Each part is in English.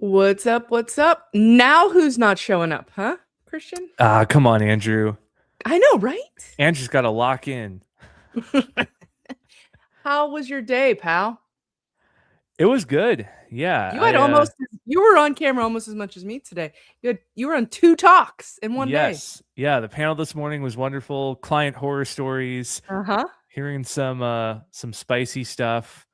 What's up? What's up? Now who's not showing up, huh, Christian? Come on, Andrew. I know, right? Andrew's got to lock in. How was your day, pal? It was good. Yeah. You were on camera almost as much as me today. You were on 2 talks in one day. Yes. Yeah, the panel this morning was wonderful. Client horror stories. Uh-huh. Hearing some spicy stuff.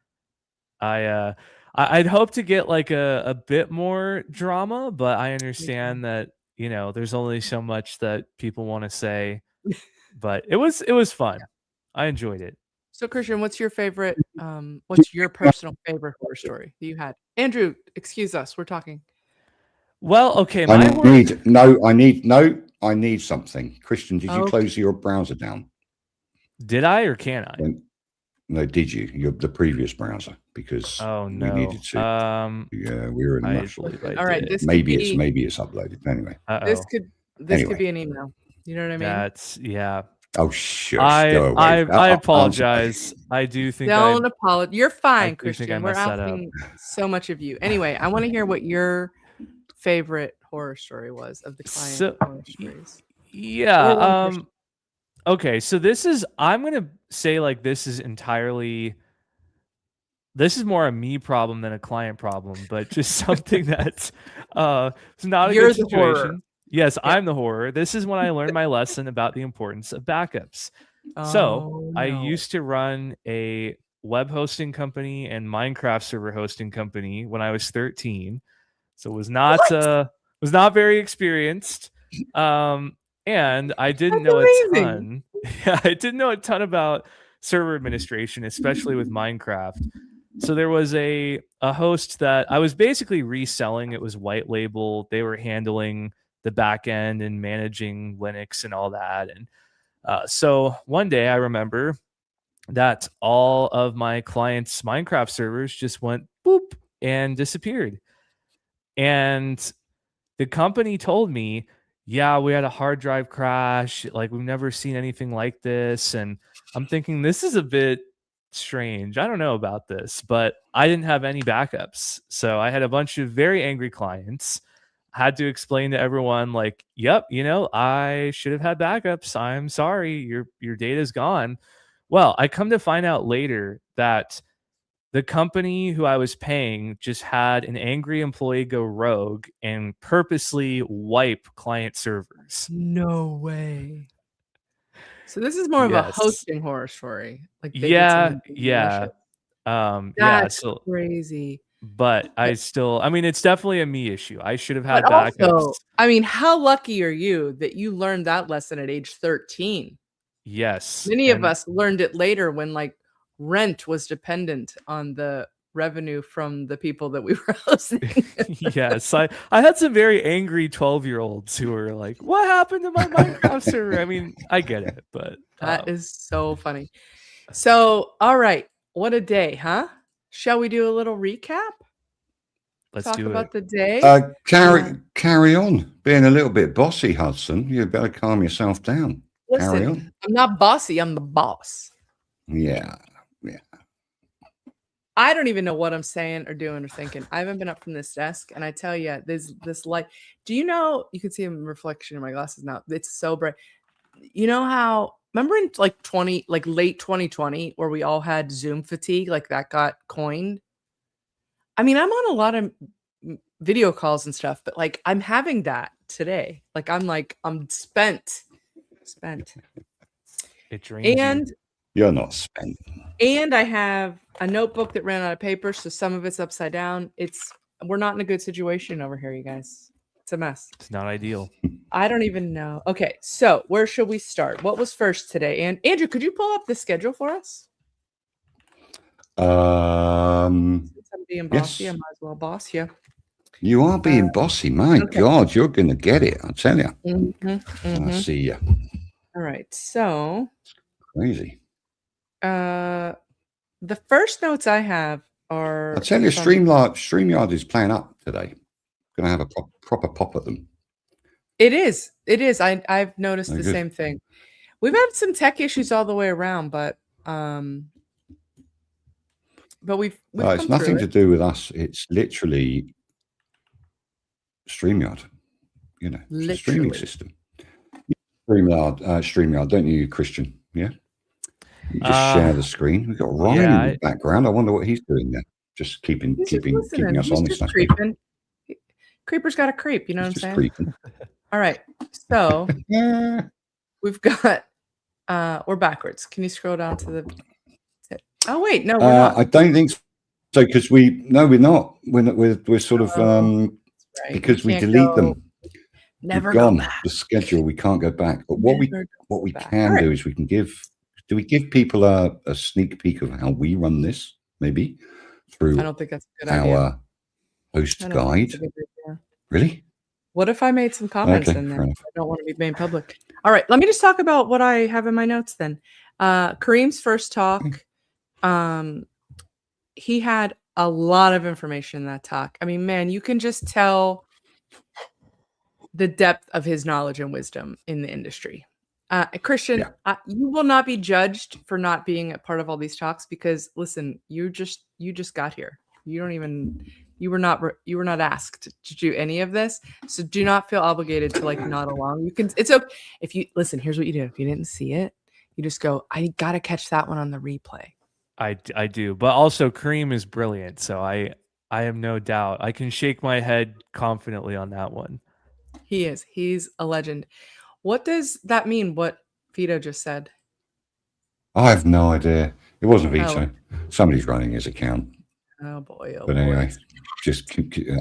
I'd hope to get like a bit more drama, but I understand that, there's only so much that people want to say. But it was fun. I enjoyed it. So Christian, what's your personal favorite horror story that you had? Andrew, excuse us, we're talking. Well, okay, I need something. Christian, did you close your browser down? Did I or can I? No, did you? The previous browser, because we needed to. Yeah, we were in a rush. All right, maybe it's uploaded. Anyway, this could be an email. You know what I mean? That's Oh, shush. I apologize. I do think don't apologize. You're fine, Christian. We're asking so much of you. Anyway, I want to hear what your favorite horror story was of the client horror stories. Yeah. Okay, so I'm gonna say like this is more a me problem than a client problem, but just something that's it's not a good situation. Horror. Yes, yeah. I'm the horror. This is when I learned my lesson about the importance of backups. I used to run a web hosting company and Minecraft server hosting company when I was 13. So was not very experienced. And I didn't know a ton. Yeah, I didn't know a ton about server administration, especially with Minecraft. So there was a host that I was basically reselling. It was white label. They were handling the back end and managing Linux and all that. And so one day I remember that all of my clients' Minecraft servers just went boop and disappeared. And the company told me, yeah, we had a hard drive crash. Like, we've never seen anything like this. And I'm thinking, this is a bit strange. I don't know about this, but I didn't have any backups. So I had a bunch of very angry clients. I had to explain to everyone, like, yep, I should have had backups. I'm sorry, your data's gone. Well, I come to find out later that the company who I was paying just had an angry employee go rogue and purposely wipe client servers. No way. So this is more of a hosting horror story. Like That's crazy. But it's definitely a me issue. I should have had backups. Also, how lucky are you that you learned that lesson at age 13? Yes. Many of us learned it later when rent was dependent on the revenue from the people that we were hosting. Yes, I had some very angry 12-year-olds who were like, what happened to my Minecraft server? I mean, I get it, but that is so funny. So, all right, what a day, huh? Shall we do a little recap? Let's talk do about it. The day. Carry on being a little bit bossy, Hudson. You better calm yourself down. Listen, carry on. I'm not bossy. I'm the boss. Yeah. I don't even know what I'm saying or doing or thinking. I haven't been up from this desk, and I tell you, there's this light. Do you know? You can see a reflection in my glasses now. It's so bright. You know how? Remember in late 2020, where we all had Zoom fatigue, like that got coined. I mean, I'm on a lot of video calls and stuff, but I'm having that today. I'm spent. It drains and. You. You're not spent. And I have a notebook that ran out of paper, so some of it's upside down. We're not in a good situation over here, you guys. It's a mess. It's not ideal. I don't even know. Okay, so where should we start? What was first today? And Andrew, could you pull up the schedule for us? Since I'm being bossy, yes. I might as well boss you. You are being bossy, my God. You're going to get it, I tell you. I see you. All right, so crazy. The first notes I have are. I tell you, StreamYard is playing up today. Going to have a proper pop at them. It is. I've noticed the same thing. We've had some tech issues all the way around, but we've it's nothing to do with us. It's literally StreamYard. You know, it's a streaming Literally. system. StreamYard, don't you, Christian? Yeah. You just share the screen. We've got Ryan in the background. I wonder what he's doing there. Just keeping us honest. Just creeping. Creeper's got a creep. You know what I'm saying? Creeping. All right. So we've got. We're backwards. Can you scroll down to the? Oh wait, no, we're not. I don't think so, because we're not. We're sort of right. Because we delete them. Never go back. The schedule, we can't go back. But what we can do is we can give. Do we give people a sneak peek of how we run this? Maybe through. I don't think that's a good idea. Our host guide. Really? What if I made some comments in there? I don't want to be made public. All right, let me just talk about what I have in my notes then. Kareem's first talk, he had a lot of information in that talk. I mean, man, you can just tell the depth of his knowledge and wisdom in the industry. Christian, you will not be judged for not being a part of all these talks because, listen, you just got here. You were not asked to do any of this, so do not feel obligated to nod along. You can. It's okay if you listen. Here's what you do. If you didn't see it, you just go, I gotta catch that one on the replay. I do, but also Kareem is brilliant, so I am no doubt. I can shake my head confidently on that one. He is. He's a legend. What does that mean? What Vito just said? I have no idea. It wasn't Vito. Somebody's running his account. Oh boy! Oh but anyway,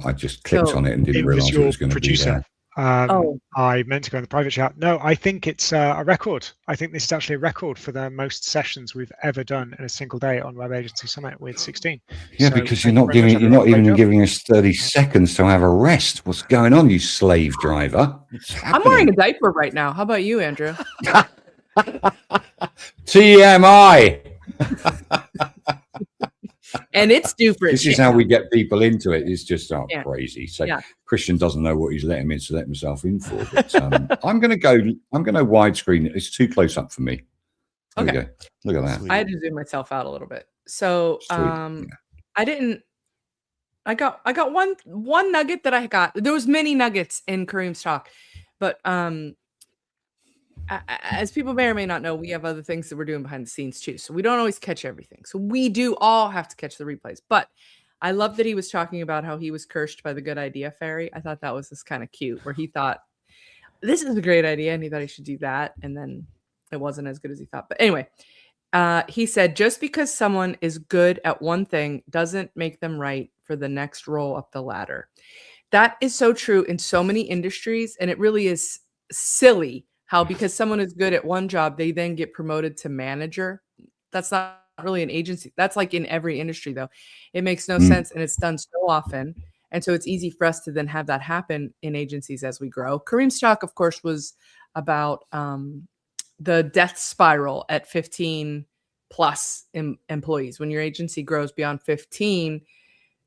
I just clicked on it and didn't realize it was going to be there. I meant to go in the private chat. No, I think it's a record. I think this is actually a record for the most sessions we've ever done in a single day on Web Agency Summit with 16. Yeah, so because you're not even giving us 30 seconds to have a rest. What's going on, you slave driver? I'm wearing a diaper right now. How about you, Andrew? TMI. And it's different. This is how we get people into it. It's just crazy. So Christian doesn't know what he's letting himself in for. But I'm going to widescreen it. It's too close up for me. There we go. Look at that. I had to zoom myself out a little bit. So I got one nugget that I got. There was many nuggets in Kareem's talk, but as people may or may not know, we have other things that we're doing behind the scenes too. So we don't always catch everything. So we do all have to catch the replays. But I love that he was talking about how he was cursed by the good idea fairy. I thought that was just kind of cute, where he thought this is a great idea and he thought he should do that. And then it wasn't as good as he thought. But anyway, he said, just because someone is good at one thing doesn't make them right for the next roll up the ladder. That is so true in so many industries. And it really is silly how because someone is good at one job, they then get promoted to manager. That's not really an agency. That's like in every industry, though. It makes no sense, and it's done so often. And so it's easy for us to then have that happen in agencies as we grow. Kareem's talk, of course, was about the death spiral at 15 plus employees. When your agency grows beyond 15,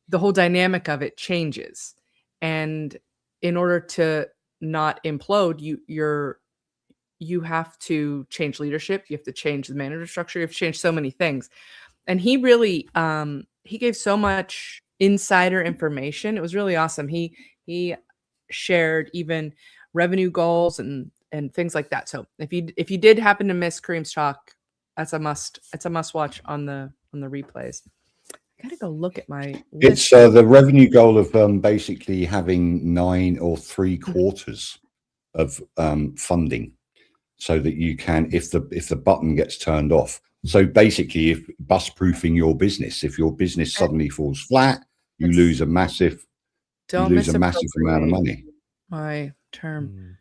the whole dynamic of it changes. And in order to not implode, you have to change leadership. You have to change the manager structure. You have to change so many things. And he really, he gave so much insider information. It was really awesome. He shared even revenue goals and things like that. So if you did happen to miss Kareem's talk, it's a must watch on the replays. I gotta go look at my list. It's the revenue goal of basically having 9 or 3/4 of funding, so that you can, if the button gets turned off. So basically, if bus proofing your business, if your business suddenly falls flat, you lose a massive amount of money. My term.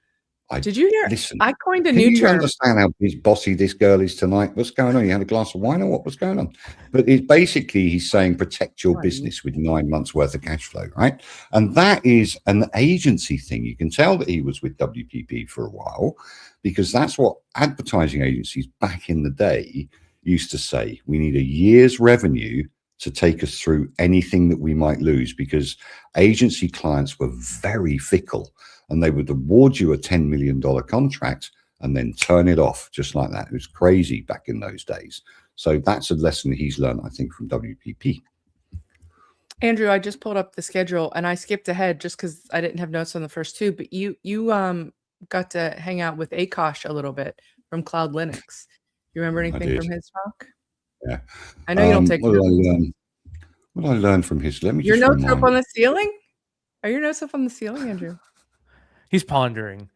Did you hear? Listen, I coined a new term. You understand how bossy this girl is tonight? What's going on? You had a glass of wine or what was going on? But it's basically, he's saying protect your business with 9 months worth of cash flow, right? And that is an agency thing. You can tell that he was with WPP for a while, because that's what advertising agencies back in the day used to say. We need a year's revenue to take us through anything that we might lose, because agency clients were very fickle. And they would award you a $10 million contract and then turn it off just like that. It was crazy back in those days. So that's a lesson he's learned, I think, from WPP. Andrew, I just pulled up the schedule and I skipped ahead just because I didn't have notes on the first two. But you got to hang out with Akash a little bit from Cloud Linux. You remember anything from his talk? Yeah. I know you don't take notes. What did I learn from his? Let me Your just notes remind up on the ceiling? Are your notes up on the ceiling, Andrew? He's pondering.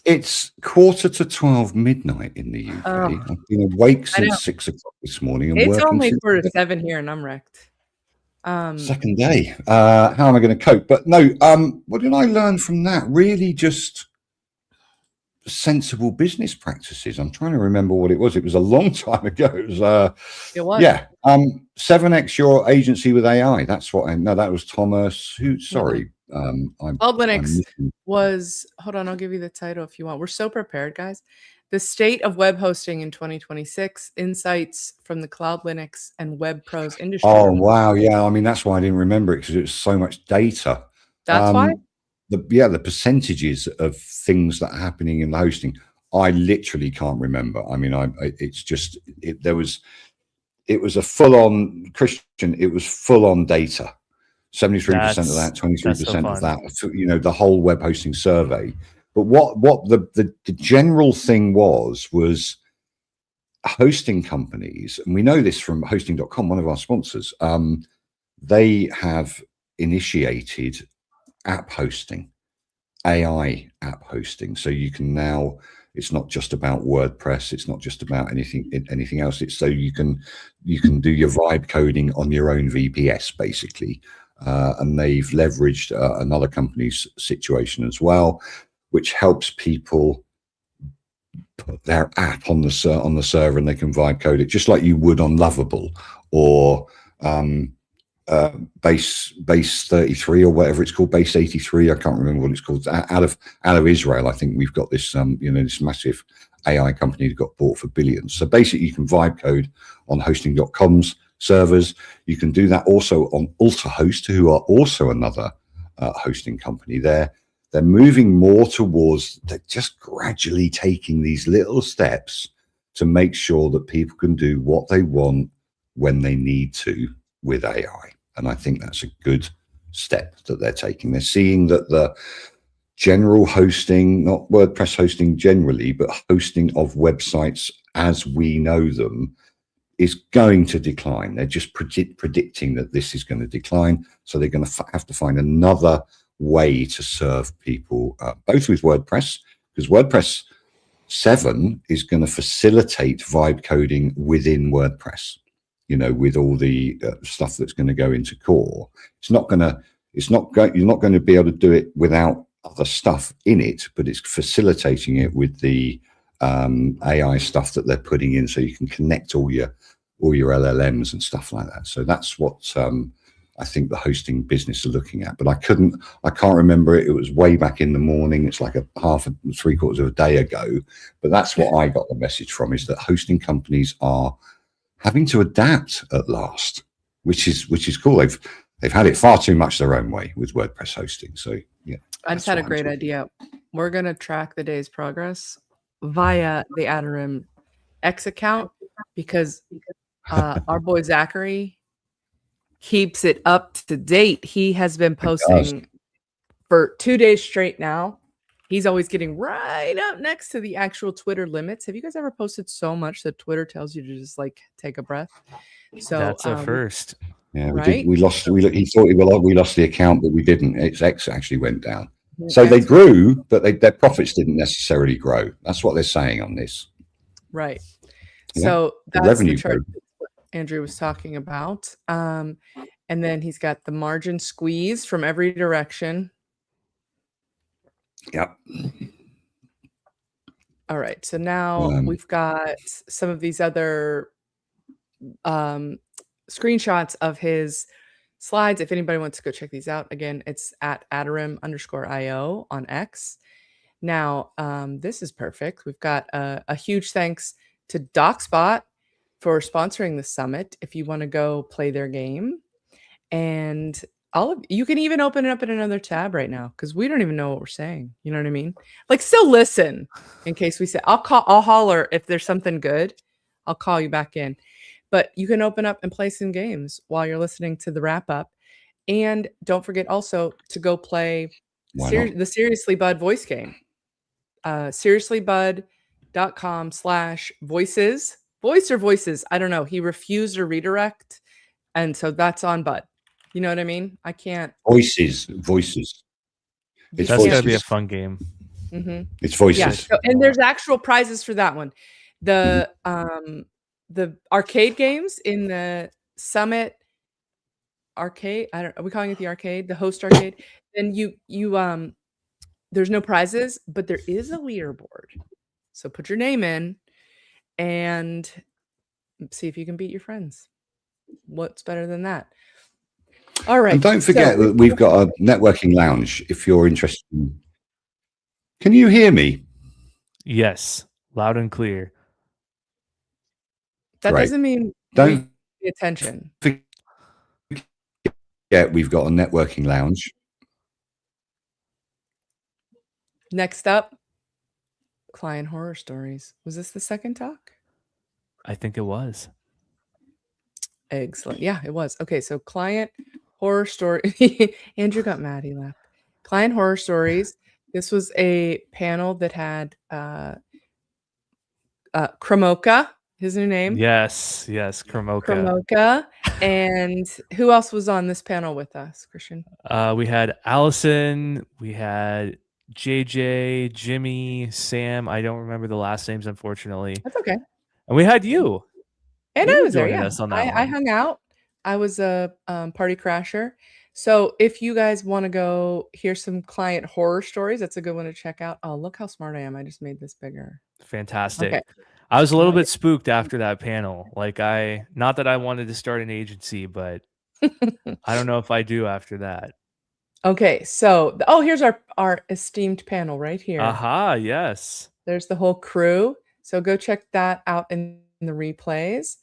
It's 11:45 midnight in the UK. Oh, I've been awake since 6 o'clock this morning and it's working only since 4:45 here, and I'm wrecked. second day. How am I going to cope? But no, what did I learn from that? Really just sensible business practices. I'm trying to remember what it was. It was a long time ago. It was. Yeah. 7x your agency with AI. That's what I know. That was Thomas. Sorry. Cloud Linux was, hold on, I'll give you the title if you want. We're so prepared, guys. The State of Web Hosting in 2026, Insights from the Cloud Linux and Web Pros Industry. Oh, wow. Yeah. I mean, that's why I didn't remember it, because it was so much data. That's why? The percentages of things that are happening in the hosting, I literally can't remember. I mean, it was a full-on Christian. It was full-on data. 73% of that, 23% of that. You know, the whole web hosting survey. But what the general thing was hosting companies, and we know this from hosting.com, one of our sponsors. They have initiated app hosting, AI app hosting. So you can now, it's not just about WordPress, it's not just about anything else. It's so you can do your vibe coding on your own VPS, basically. And they've leveraged another company's situation as well, which helps people put their app on the server and they can vibe code it just like you would on Lovable or base 33 or whatever it's called, base 83. I can't remember what it's called. Out of Israel, I think we've got this this massive AI company that got bought for billions. So basically, you can vibe code on hosting.com's servers. You can do that also on AltaHost, who are also another hosting company. They're moving more towards, they're just gradually taking these little steps to make sure that people can do what they want when they need to with AI. And I think that's a good step that they're taking. They're seeing that the general hosting, not WordPress hosting generally, but hosting of websites as we know them is going to decline. They're just predicting that this is going to decline. So they're going to have to find another way to serve people, both with WordPress, because WordPress 7 is going to facilitate vibe coding within WordPress. You know, with all the stuff that's going to go into core, you're not going to be able to do it without other stuff in it, but it's facilitating it with the AI stuff that they're putting in, so you can connect all your LLMs and stuff like that. So that's what I think the hosting business are looking at. But I can't remember it. It was way back in the morning. It's like three quarters of a day ago. But that's what I got the message from, is that hosting companies are having to adapt at last, which is cool. They've had it far too much their own way with WordPress hosting. So yeah, I just had a great idea. We're gonna track the day's progress via the Adarim X account, because our boy Zachary keeps it up to date. He has been posting for 2 days straight now. He's always getting right up next to the actual Twitter limits. Have you guys ever posted so much that Twitter tells you to just like take a breath? So that's a first. Yeah, right? We lost. He thought we lost the account, but we didn't. Its X actually went down. So they grew, but their profits didn't necessarily grow. That's what they're saying on this. Right. Yeah. So that's revenue the chart Andrew was talking about. And then he's got the margin squeeze from every direction. Yep. All right. So now we've got some of these other screenshots of his slides. If anybody wants to go check these out, again, it's at @Adarim_IO on X. Now, this is perfect. We've got a huge thanks to DocSpot for sponsoring the summit. If you want to go play their game, and you can even open it up in another tab right now, because we don't even know what we're saying. You know what I mean? Like, still listen in case we say, I'll holler if there's something good. I'll call you back in. But you can open up and play some games while you're listening to the wrap up. And don't forget also to go play the Seriously Bud voice game. SeriouslyBud.com/voices. Voice or voices. I don't know. He refused a redirect. And so that's on Bud. You know what I mean? I can't. Voices. That's going to be a fun game. Mm-hmm. It's voices. Yeah. So, and there's actual prizes for that one. The arcade games in the Summit arcade. Are we calling it the arcade? The host arcade. And you there's no prizes, but there is a leaderboard. So put your name in and see if you can beat your friends. What's better than that? All right. And don't forget that we've got a networking lounge if you're interested. Can you hear me? Yes, loud and clear. That doesn't mean don't pay attention. Yeah, we've got a networking lounge. Next up, client horror stories. Was this the second talk? I think it was. Excellent. Yeah, it was. Okay, so client horror story. Andrew got mad. He laughed. Client horror stories. This was a panel that had Kramoka, his new name. Yes, Kramoka. Kramoka. And who else was on this panel with us, Christian? We had Allison, we had JJ, Jimmy, Sam. I don't remember the last names, unfortunately. That's okay. And we had you. And I was there, yeah. Us on that I hung out. I was a party crasher. So if you guys want to go hear some client horror stories, that's a good one to check out. Oh, look how smart I am. I just made this bigger. Fantastic. Okay. I was a little bit spooked after that panel. Like not that I wanted to start an agency, but I don't know if I do after that. Okay, so here's our esteemed panel right here. Aha, yes. There's the whole crew. So go check that out in the replays.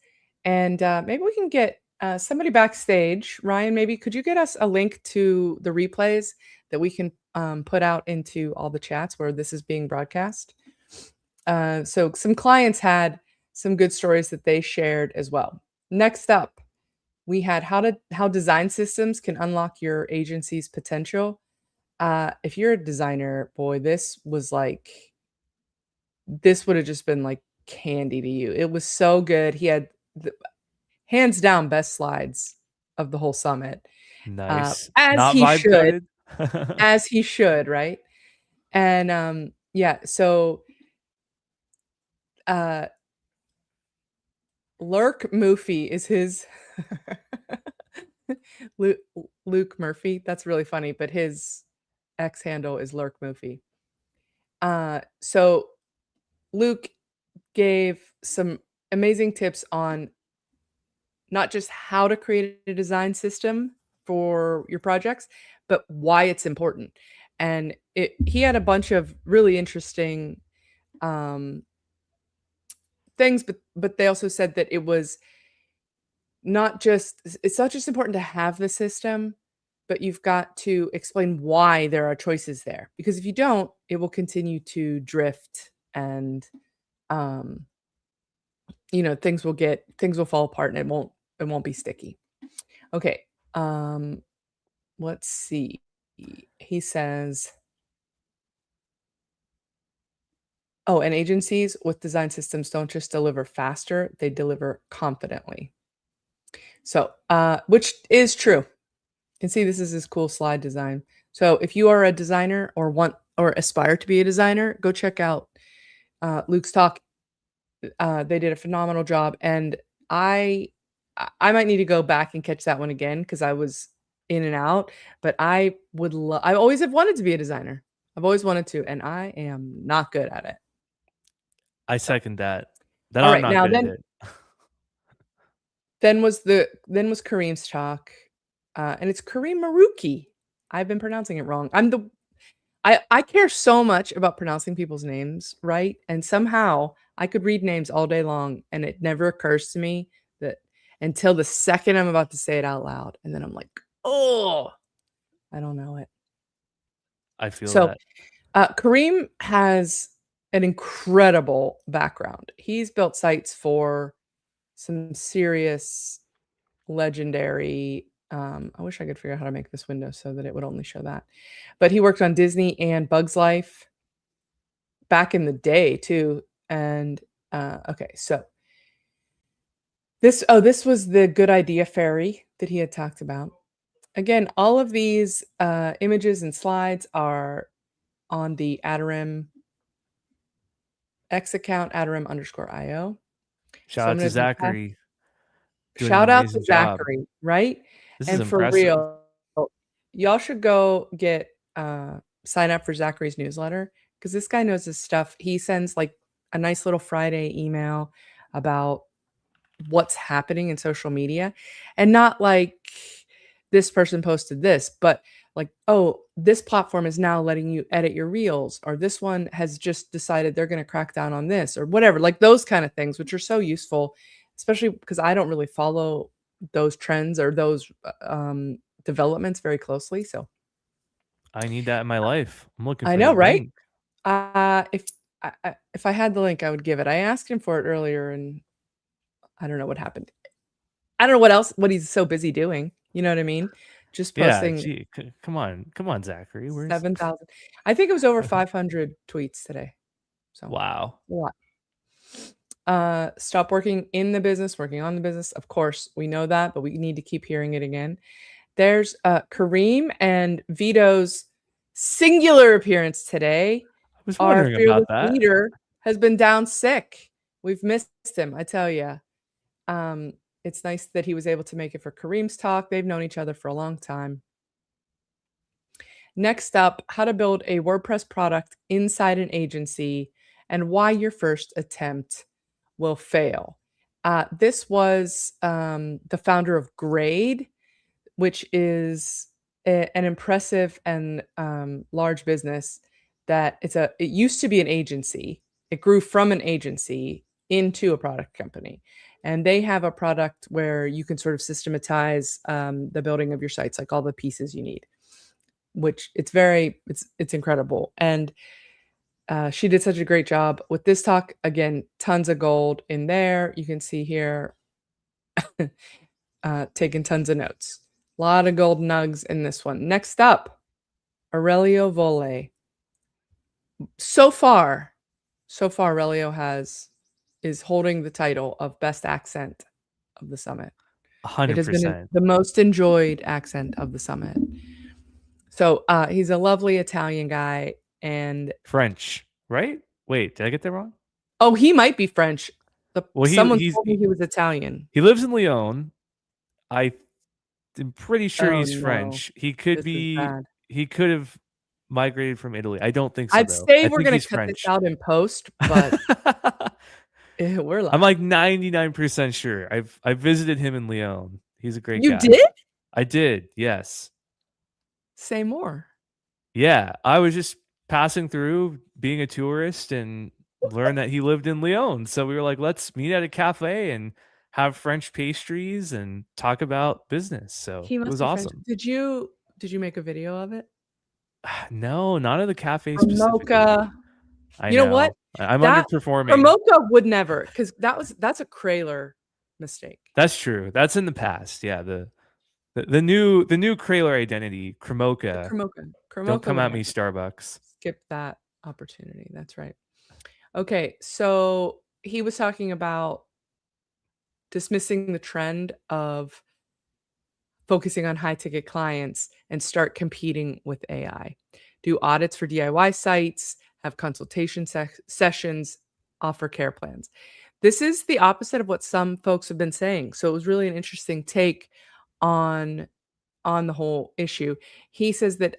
And maybe we can get somebody backstage. Ryan, maybe could you get us a link to the replays that we can put out into all the chats where this is being broadcast? So some clients had some good stories that they shared as well. Next up, we had how design systems can unlock your agency's potential. If you're a designer, boy, this would have just been like candy to you. It was so good. He had hands down best slides of the whole summit. Nice. As he should, right? And yeah, so Lurk Murphy is his Luke Murphy. That's really funny, but his X handle is Lurk Murphy. So Luke gave some amazing tips on not just how to create a design system for your projects, but why it's important. And he had a bunch of really interesting things, but they also said that it's not just important to have the system, but you've got to explain why there are choices there. Because if you don't, it will continue to drift and things will fall apart and it won't be sticky. Okay. Let's see. He says, and agencies with design systems don't just deliver faster, they deliver confidently. So, which is true. You can see this is his cool slide design. So if you are a designer or aspire to be a designer, go check out Luke's talk. They did a phenomenal job. And I might need to go back and catch that one again because I was in and out, but I always have wanted to be a designer. I've always wanted to, and I am not good at it. I second that. All right, now then was Kareem's talk, and it's Kareem Maruki. I've been pronouncing it wrong. I care so much about pronouncing people's names right, and somehow I could read names all day long, and it never occurs to me that until the second I'm about to say it out loud, and then I'm like, oh, I don't know it. I feel that. Kareem has an incredible background. He's built sites for some serious legendary. I wish I could figure out how to make this window so that it would only show that. But he worked on Disney and Bugs Life back in the day too. And okay, so this was the Good Idea Fairy that he had talked about. Again, all of these images and slides are on the Adarim X account, Adarim_IO. Shout out to Zachary. Shout out to Zachary, right? This and is for impressive. real, y'all should go get sign up for Zachary's newsletter because this guy knows his stuff. He sends like a nice little Friday email about what's happening in social media, and not like this person posted this, but like, oh, this platform is now letting you edit your reels, or this one has just decided they're going to crack down on this, or whatever, like those kind of things, which are so useful, especially because I don't really follow those trends or those developments very closely. So I need that in my life. I'm looking for I know, the right? link. If I had the link, I would give it. I asked him for it earlier, and I don't know what happened. I don't know what he's so busy doing. You know what I mean? Just posting. Yeah, gee, come on, Zachary. Where's 7,000? I think it was over 500 tweets today. So wow, a lot. Stop working in the business, working on the business. Of course, we know that, but we need to keep hearing it again. There's Kareem and Vito's singular appearance today. I was Our wondering fearless about that. leader has been down sick. We've missed him, I tell you. It's nice that he was able to make it for Kareem's talk. They've known each other for a long time. Next up, how to build a WordPress product inside an agency and why your first attempt will fail. This was the founder of Grade, which is an impressive and large business that it used to be an agency. It grew from an agency into a product company. And they have a product where you can sort of systematize the building of your sites, like all the pieces you need, which it's incredible. And she did such a great job with this talk. Again, tons of gold in there. You can see here, taking tons of notes. A lot of gold nugs in this one. Next up, Aurelio Volle. So far, Aurelio is holding the title of best accent of the summit. 100%. It has been the most enjoyed accent of the summit. So he's a lovely Italian guy and French, right? Wait, did I get that wrong? Oh, he might be French. Someone he's told me he was Italian. He lives in Lyon. I'm pretty sure he's no. French. He could be. He could have migrated from Italy. I don't think so. I'd though. say we're going to cut this out in post, but we're live. I'm like 99% sure. I've visited him in Lyon. He's a great guy. You did? I did. Yes. Say more. Yeah, I was just passing through, being a tourist, and learned that he lived in Lyon. So we were like, let's meet at a cafe and have French pastries and talk about business. So it was awesome. Did you make a video of it? No, not at the cafe specifically. You know what? I'm underperforming. Promoka would never, because that's a Krayler mistake. That's true. That's in the past. Yeah, the new Krayler identity, Kromoka. Don't come at me, Starbucks. Skip that opportunity. That's right. Okay, so he was talking about dismissing the trend of focusing on high-ticket clients and start competing with AI. Do audits for DIY sites, have consultation sessions, offer care plans. This is the opposite of what some folks have been saying. So it was really an interesting take on the whole issue. He says that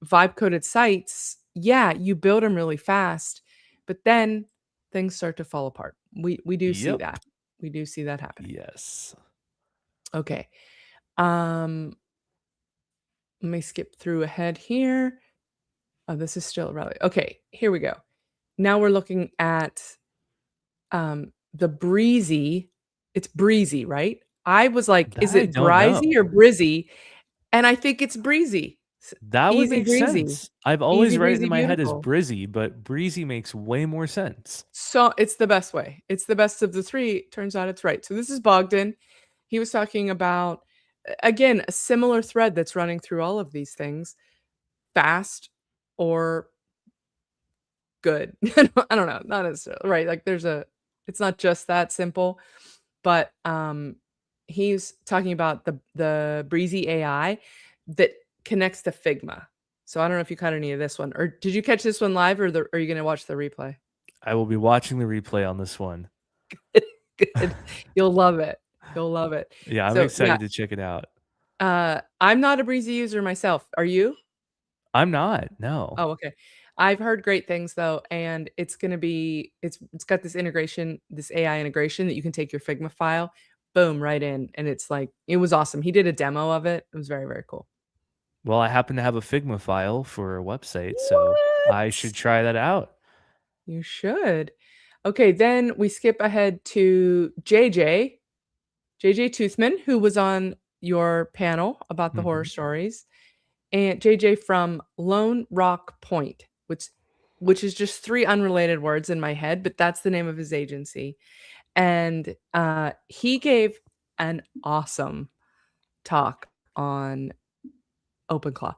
vibe-coded sites, yeah, you build them really fast, but then things start to fall apart. We do see that. We do see that happen. Yes. Okay. Let me skip through ahead here. Oh, this is still relevant. Okay, here we go. Now we're looking at the breezy. It's breezy, right? I was like, is it breezy or brizzy? And I think it's breezy. That would Easy make breezy. sense. I've always Easy read it breezy, in my head as beautiful. Brizzy, but Breezy makes way more sense. So it's the best way. It's the best of the three. Turns out it's right. So this is Bogdan. He was talking about, again, a similar thread that's running through all of these things: fast or good. I don't know, not necessarily right. Like it's not just that simple, but he's talking about the Breezy AI that connects to Figma. So I don't know if you caught any of this one, or did you catch this one live, or are you going to watch the replay? I will be watching the replay on this one. Good. You'll love it. You'll love it. Yeah, I'm So excited to check it out. I'm not a Breezy user myself. Are you? I'm not. No. Oh, okay. I've heard great things though, and it's gonna be it's got this integration, this AI integration that you can take your Figma file, boom, right in, and it's like it was awesome. He did a demo of it. It was very, very cool. Well, I happen to have a Figma file for a website, so I should What? try that out. You should. Okay, then we skip ahead to JJ Toothman, who was on your panel about the horror Mhm. stories, and JJ from Lone Rock Point, which is just three unrelated words in my head, but that's the name of his agency. And he gave an awesome talk on OpenClaw.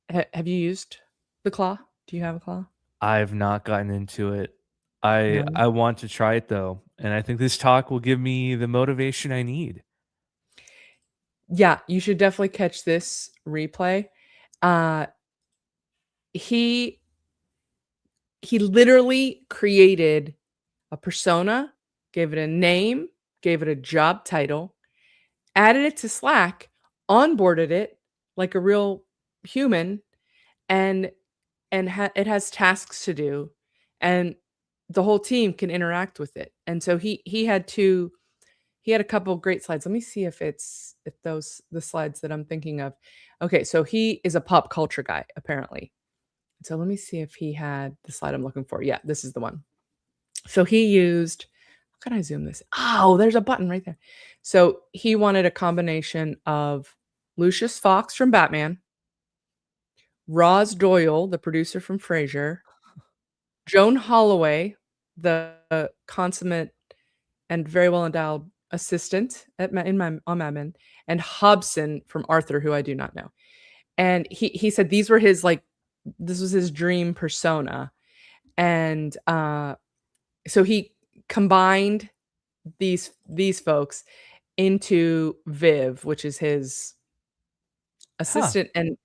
Have you used the claw? Do you have a claw? I've not gotten into it. I No. I want to try it though, and I think this talk will give me the motivation I need. Yeah, you should definitely catch this replay. Uh, he literally created a persona, gave it a name, gave it a job title, added it to Slack, onboarded it like a real human, and it has tasks to do, and the whole team can interact with it. And so he had a couple of great slides. Let me see if those the slides that I'm thinking of. Okay, so he is a pop culture guy apparently. So let me see if he had the slide I'm looking for. Yeah, this is the one. So he used, how can I zoom this? Oh, there's a button right there. So he wanted a combination of Lucius Fox from Batman, Roz Doyle, the producer from Frasier, Joan Holloway, the consummate and very well endowed assistant on Mad Men, and Hobson from Arthur, who I do not know. And he said these were his this was his dream persona, and so he combined these folks into Viv, which is his Huh. assistant, and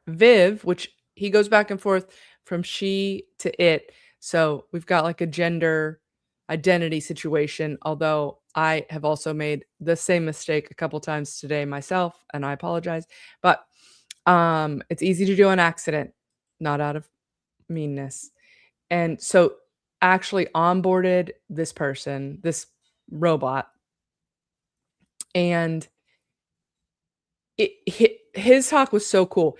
Viv, which he goes back and forth from she to it. So we've got like a gender identity situation, although I have also made the same mistake a couple times today myself, and I apologize. But it's easy to do on accident, not out of meanness. And so actually onboarded this person, this robot, and his talk was so cool.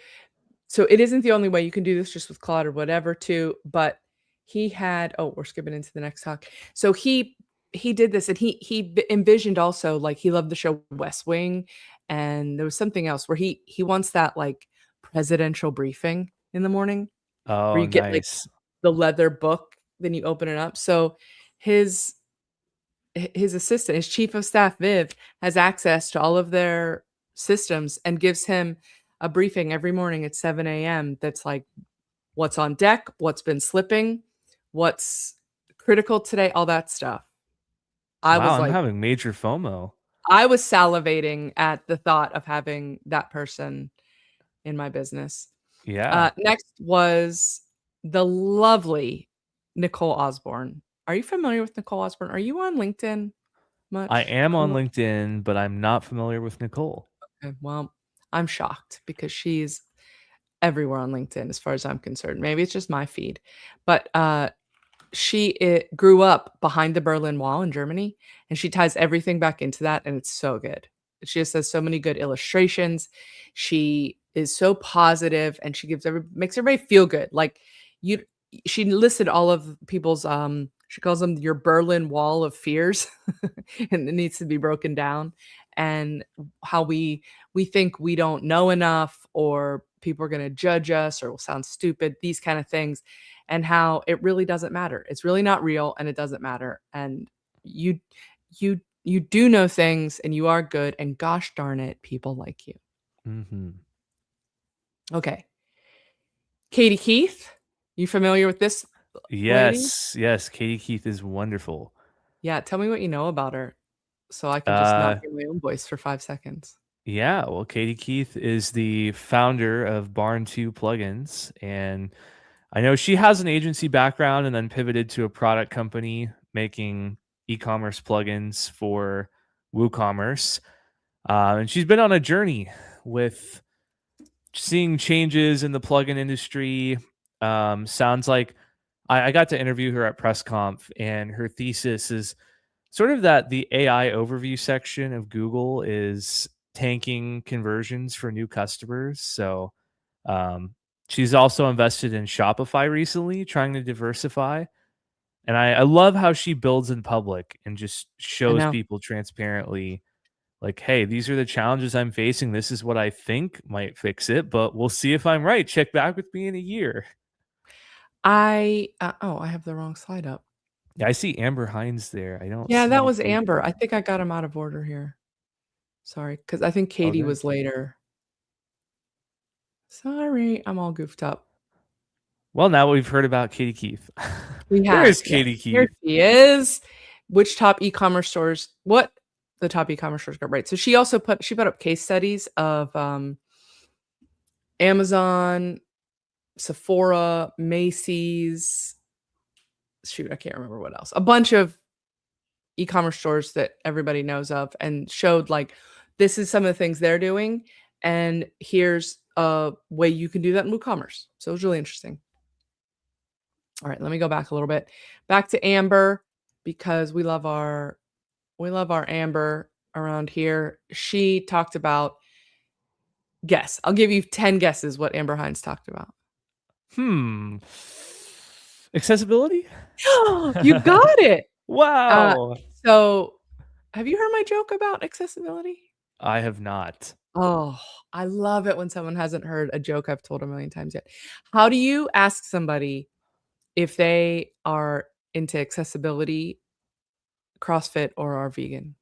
So it isn't the only way you can do this, just with Claude or whatever too, but he had, oh, we're skipping into the next talk. So he did this, and he envisioned also, like, he loved the show West Wing, and there was something else where he wants that like presidential briefing in the morning where Oh, you get like nice. the leather book, then you open it up. So his his assistant, his chief of staff, Viv, has access to all of their systems and gives him a briefing every morning at 7 a.m. that's like what's on deck, what's been slipping, what's critical today, all that stuff. I Wow, was I'm like, having major FOMO. I was salivating at the thought of having that person in my business. Yeah. Next was the lovely Nicole Osborne. Are you familiar with Nicole Osborne? Are you on LinkedIn much? I am I don't on know. LinkedIn, but I'm not familiar with Nicole. Okay, well, I'm shocked because she's everywhere on LinkedIn as far as I'm concerned. Maybe it's just my feed. But she grew up behind the Berlin Wall in Germany, and she ties everything back into that, and it's so good. She just has so many good illustrations. She is so positive, and she makes everybody feel good. Like you she listed all of people's she calls them your Berlin Wall of fears, and it needs to be broken down, and how we think we don't know enough, or people are going to judge us or will sound stupid, these kind of things, and how it really doesn't matter. It's really not real and it doesn't matter. And you do know things and you are good, and gosh darn it, people like you. Mm-hmm. Okay. Katie Keith, you familiar with this lady? Yes. Katie Keith is wonderful. Yeah, tell me what you know about her so I can just not hear my own voice for 5 seconds. Yeah, well, Katie Keith is the founder of Barn2 plugins, and I know she has an agency background and then pivoted to a product company making e-commerce plugins for WooCommerce. And she's been on a journey with seeing changes in the plugin industry. Sounds like I got to interview her at PressConf, and her thesis is sort of that the AI overview section of Google is tanking conversions for new customers. So she's also invested in Shopify recently, trying to diversify. And I love how she builds in public and just shows people transparently, like, hey, these are the challenges I'm facing. This is what I think might fix it, but we'll see if I'm right. Check back with me in a year. I have the wrong slide up. Yeah, I see Amber Hines there. I don't. Yeah, see that was Katie. Amber. I think I got him out of order here. Sorry, because I think Katie was later. Sorry, I'm all goofed up. Well, now we've heard about Katie Keith. Where is Katie Keith? Here she is. Which top e-commerce stores? What the top e-commerce stores got right? So she also put up case studies of Amazon, Sephora, Macy's. Shoot, I can't remember what else. A bunch of e-commerce stores that everybody knows of, and showed like this is some of the things they're doing, and here's a way you can do that in WooCommerce. So it was really interesting. All right, let me go back a little bit. Back to Amber, because we love our Amber around here. She talked about, guess. I'll give you 10 guesses what Amber Hines talked about. Accessibility? You got it. Wow. So have you heard my joke about accessibility? I have not. Oh, I love it when someone hasn't heard a joke I've told a million times yet. How do you ask somebody if they are into accessibility, CrossFit, or are vegan?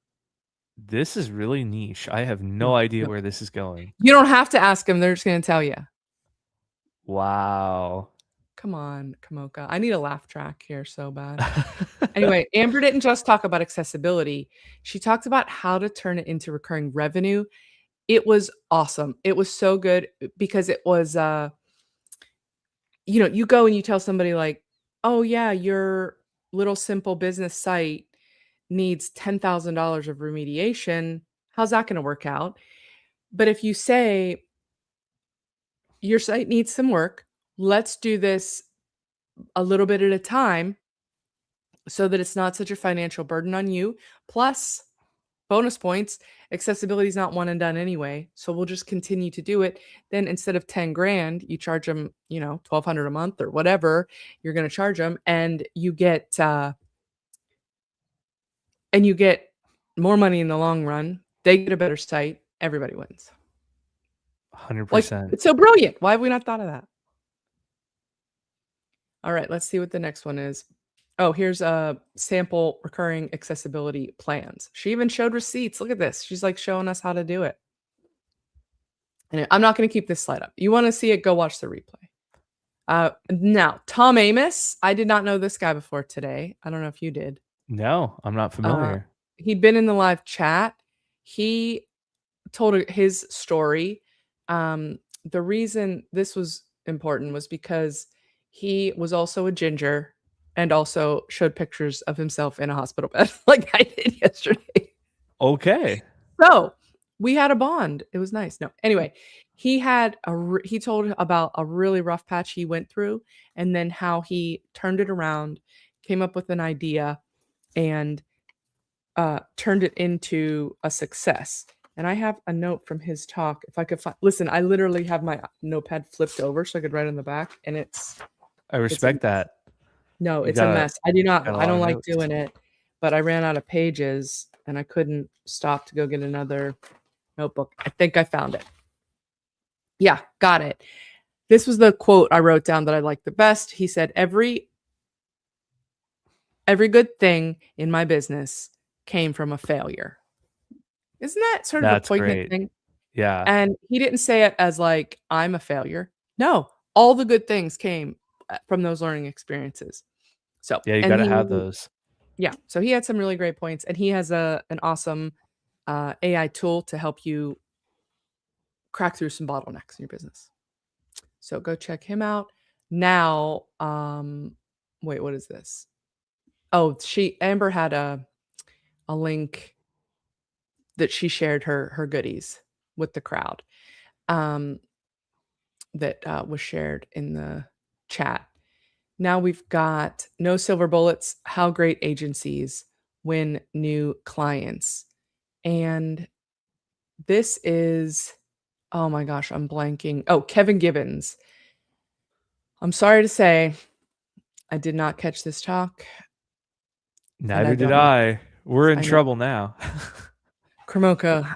This is really niche. I have no idea where this is going. You don't have to ask them. They're just going to tell you. Wow. Come on, Kamoka. I need a laugh track here so bad. Anyway, Amber didn't just talk about accessibility. She talked about how to turn it into recurring revenue. It was awesome. It was so good because it was, you go and you tell somebody like, oh yeah, your little simple business site needs $10,000 of remediation. How's that going to work out? But if you say your site needs some work, let's do this a little bit at a time so that it's not such a financial burden on you. Plus, bonus points, accessibility is not one and done anyway. So we'll just continue to do it. Then instead of 10 grand, you charge them, $1,200 a month or whatever you're going to charge them. And you get, more money in the long run. They get a better site. Everybody wins. 100%. It's so brilliant. Why have we not thought of that? All right, let's see what the next one is. Oh, here's a sample recurring accessibility plans. She even showed receipts. Look at this. She's like showing us how to do it. Anyway, I'm not going to keep this slide up. You want to see it, go watch the replay. Now, Tom Amos. I did not know this guy before today. I don't know if you did. No, I'm not familiar. He'd been in the live chat. He told his story. The reason this was important was because he was also a ginger and also showed pictures of himself in a hospital bed like I did yesterday. Okay. So we had a bond. It was nice. No, anyway, he told about a really rough patch he went through and then how he turned it around, came up with an idea, and turned it into a success. And I have a note from his talk. If I could listen, I literally have my notepad flipped over so I could write on the back, and I respect that. No, it's a mess. I don't like doing it, but I ran out of pages and I couldn't stop to go get another notebook. I think I found it. Yeah, got it. This was the quote I wrote down that I liked the best. He said, every good thing in my business came from a failure. Isn't that sort of a That's poignant great. thing? Yeah. And he didn't say it as like, I'm a failure. No, all the good things came from those learning experiences. So, Yeah, you and gotta have he, those. yeah, so he had some really great points, and he has an awesome AI tool to help you crack through some bottlenecks in your business. So go check him out. Now, wait, what is this? Oh, Amber had a link that she shared her goodies with the crowd. That was shared in the chat. Now we've got No Silver Bullets, How Great Agencies Win New Clients. And this is, oh my gosh, I'm blanking. Oh, Kevin Gibbons. I'm sorry to say, I did not catch this talk. Neither did I. We're in I know. trouble now. Kramoka,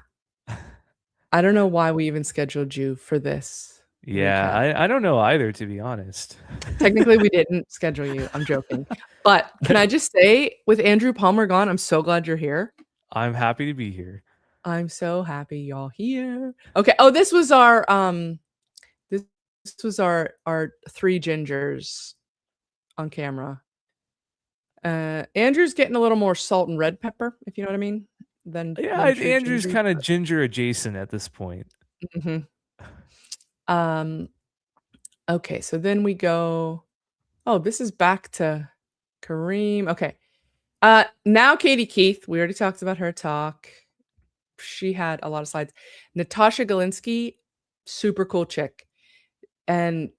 I don't know why we even scheduled you for this. Yeah, I don't know either, to be honest. Technically, we didn't schedule you. I'm joking. But can I just say, with Andrew Palmer gone, I'm so glad you're here. I'm happy to be here. I'm so happy y'all here. Okay. Oh, this was our this was our three gingers on camera. Andrew's getting a little more salt and red pepper, if you know what I mean. Than true Andrew's ginger. kind of ginger adjacent at this point. Mm-hmm. Okay, so then we go. Oh, this is back to Kareem. Okay. Now Katie Keith. We already talked about her talk. She had a lot of slides. Natasha Galinsky, super cool chick, but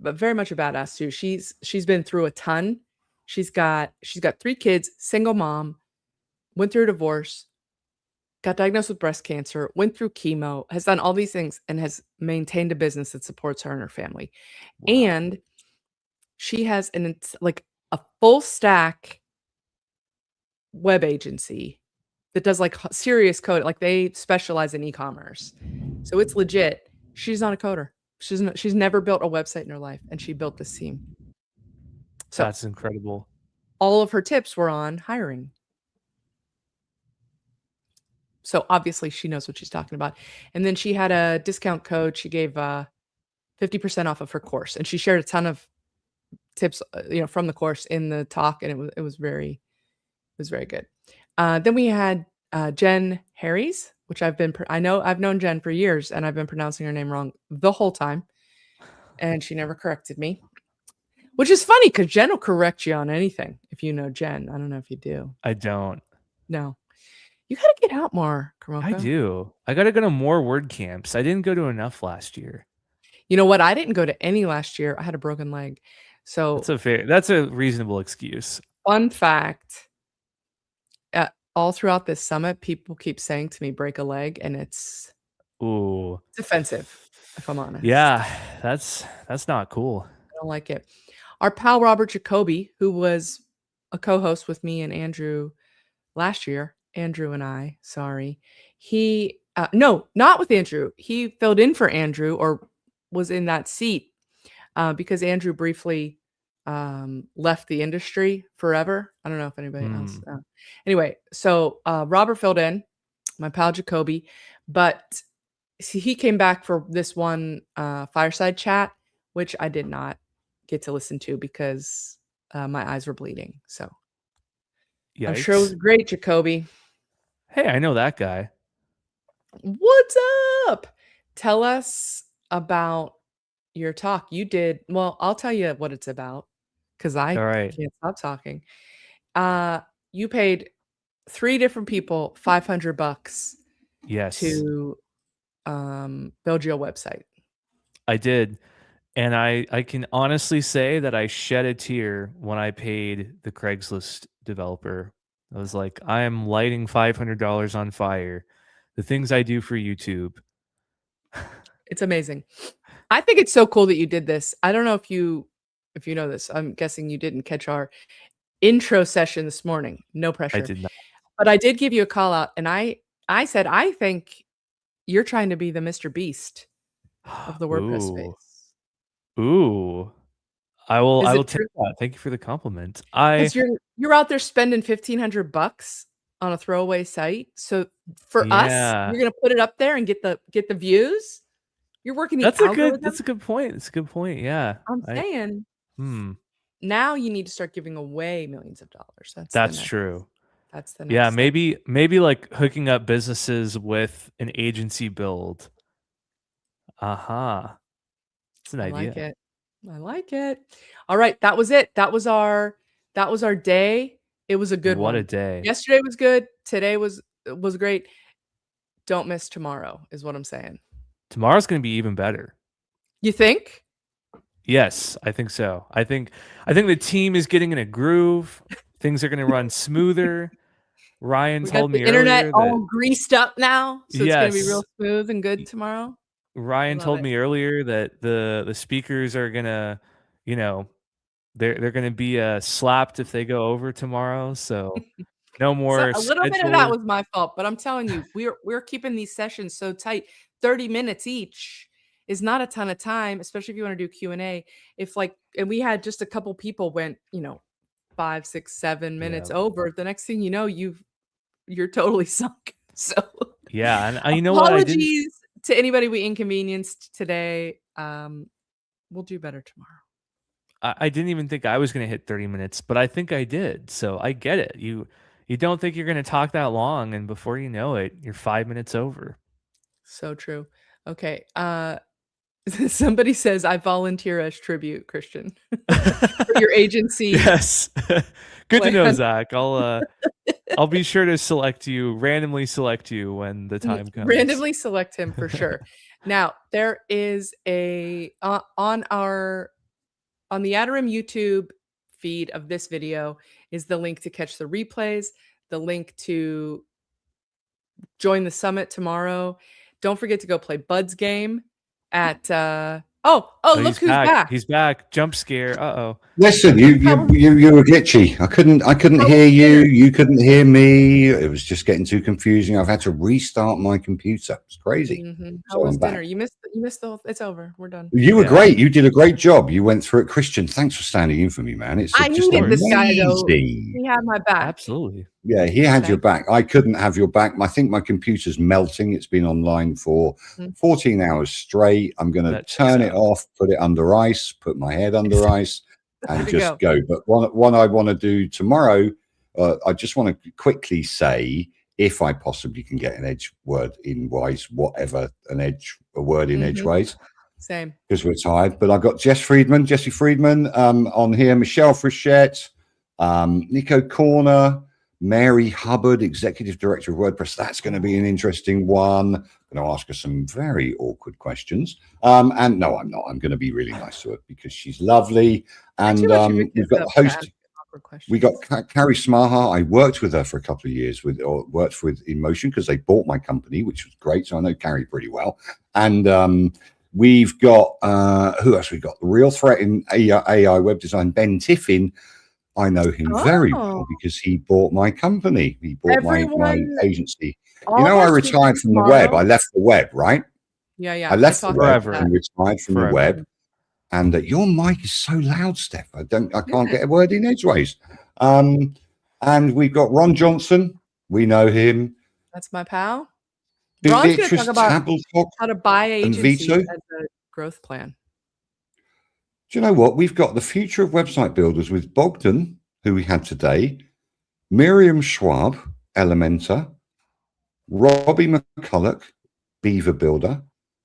very much a badass too. She's been through a ton. She's got 3 kids, single mom, went through a divorce, got diagnosed with breast cancer, went through chemo, has done all these things, and has maintained a business that supports her and her family. Wow. And she has like a full stack web agency that does like serious code. Like they specialize in e-commerce. So it's legit. She's not a coder. She's never built a website in her life, and she built this team. So that's incredible. All of her tips were on hiring. So obviously she knows what she's talking about. And then she had a discount code. She gave 50% off of her course, and she shared a ton of tips, from the course in the talk, and it was very good. Then we had Jen Harries, which I've known Jen for years, and I've been pronouncing her name wrong the whole time, and she never corrected me, which is funny because Jen will correct you on anything. If you know Jen, I don't know if you do. I don't. No, you got to get out more, Kamoka. I do. I got to go to more word camps. I didn't go to enough last year. You know what? I didn't go to any last year. I had a broken leg, so that's a reasonable excuse. Fun fact. All throughout this summit, people keep saying to me, break a leg, and it's offensive, if I'm honest. Yeah, that's not cool. I don't like it. Our pal Robert Jacoby, who was a co-host with me and Andrew last year, Andrew and I, sorry. He, no, not with Andrew. He filled in for Andrew, or was in that seat because Andrew briefly left the industry forever. I don't know if anybody else. Anyway, so Robert filled in, my pal Jacoby, but he came back for this one fireside chat, which I did not get to listen to because my eyes were bleeding. So yikes. I'm sure it was great, Jacoby. Hey, I know that guy. What's up? Tell us about your talk. You did well. I'll tell you what it's about because I can't stop talking. You paid 3 different people $500. Yes. To build your website. I did. And I can honestly say that I shed a tear when I paid the Craigslist developer. I was like, I am lighting $500 on fire. The things I do for YouTube. It's amazing. I think it's so cool that you did this. I don't know if you know this. I'm guessing you didn't catch our intro session this morning. No pressure. I did not. But I did give you a call out, and I said, I think you're trying to be the Mr. Beast of the WordPress space. Ooh. I will Is it take true? that. Thank you for the compliment. Because you're out there spending $1,500 on a throwaway site. So for us, you're gonna put it up there and get the views. You're working the algorithm. That's a good point. It's a good point. Yeah. I'm saying now you need to start giving away millions of dollars. That's true. That's the next Yeah, step. maybe like hooking up businesses with an agency build. Aha. It's an idea. I like it. All right, that was it. That was our day. It was a good one. What a day. Yesterday was good. Today was great. Don't miss tomorrow is what I'm saying. Tomorrow's going to be even better. You think? Yes, I think so. I think the team is getting in a groove. Things are going to run smoother. Ryan told me earlier internet that all greased up now, so it's going to be Yes. real smooth and good tomorrow. Ryan told me earlier that the speakers are gonna, they're gonna be slapped if they go over tomorrow. So no more. So a little bit of that was my fault, but I'm telling you, we're keeping these sessions so tight. 30 minutes each is not a ton of time, especially if you want to do Q&A. And we had just a couple people went, 5, 6, 7 minutes over. The next thing you know, you're totally sunk. So yeah, and you know apologies to anybody we inconvenienced today. We'll do better tomorrow. I didn't even think I was going to hit 30 minutes, but I think I did. So I get it. You don't think you're going to talk that long, and before you know it, you're 5 minutes over. So true. Okay. Somebody says I volunteer as tribute, Christian, for your agency. Yes. Good to know, Zach. I'll be sure to randomly select you when the time comes. Randomly select him for sure. Now there is on the Adarim YouTube feed of this video is the link to catch the replays, the link to join the summit tomorrow. Don't forget to go play Bud's game at look who's back. He's back. Jump scare. Uh-oh. Listen, you were glitchy. I couldn't hear you. You couldn't hear me. It was just getting too confusing. I've had to restart my computer. It's crazy. How was dinner? You missed the it's over. We're done. You were great. You did a great job. You went through it. Christian, thanks for standing in for me, man. I needed this guy though. He had my back. Absolutely. Yeah, he had your back. I couldn't have your back. I think my computer's melting. It's been online for 14 hours straight. I'm going to turn it off, put it under ice, put my head under ice, and just go. But one I want to do tomorrow, I just want to quickly say, if I possibly can get an edge word in wise, whatever a word in edgeways. Same. Because we're tired. But I've got Jesse Friedman on here, Michelle Frichette, Nico Corner, Mary Hubbard, Executive Director of WordPress. That's going to be an interesting one. I'm going to ask her some very awkward questions. And no, I'm not. I'm going to be really nice to her because she's lovely. And we've got the host. We got Carrie Smaha. I worked with her for a couple of years worked with InMotion because they bought my company, which was great. So I know Carrie pretty well. And we've got who else? We got the Real Threat in AI web design, Ben Tiffin. I know him very well because he bought my company. He bought my agency. I retired from the web. I left the web, right? Yeah. I left the web and retired from the web. And your mic is so loud, Steph. I can't get a word in edgeways. And we've got Ron Johnson. We know him. That's my pal. Ron's going to talk about how to buy agencies as a growth plan. Do you know what? We've got the future of website builders with Bogdan, who we had today, Miriam Schwab, Elementor, Robbie McCulloch, Beaver Builder,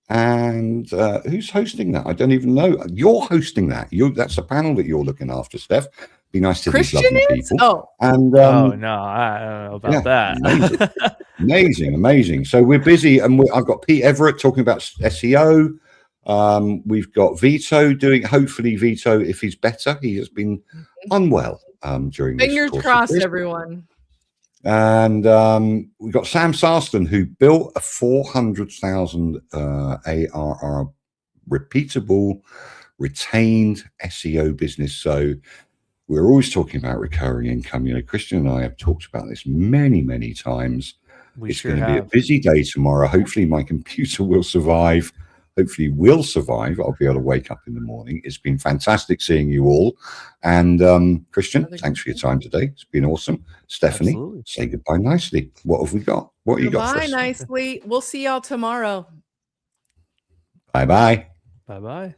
and who's hosting that? I don't even know. You're hosting that. That's a panel that you're looking after, Steph. Be nice to these lovely people. Oh, and no, I don't know about that. Amazing. So we're busy, and I've got Pete Everett talking about SEO. We've got Vito doing, hopefully Vito, if he's better, he has been unwell during this fingers crossed, everyone. And we've got Sam Sarston, who built a 400,000 ARR repeatable retained SEO business. So we're always talking about recurring income. Christian and I have talked about this many times. It's going to be a busy day tomorrow. Hopefully my computer will survive. hopefully will survive. I'll be able to wake up in the morning. It's been fantastic seeing you all. And Christian, thanks for your time today. It's been awesome. Stephanie, Absolutely. say goodbye nicely. What have we got? What you got for Goodbye us? nicely. We'll see y'all tomorrow. Bye-bye. Bye-bye.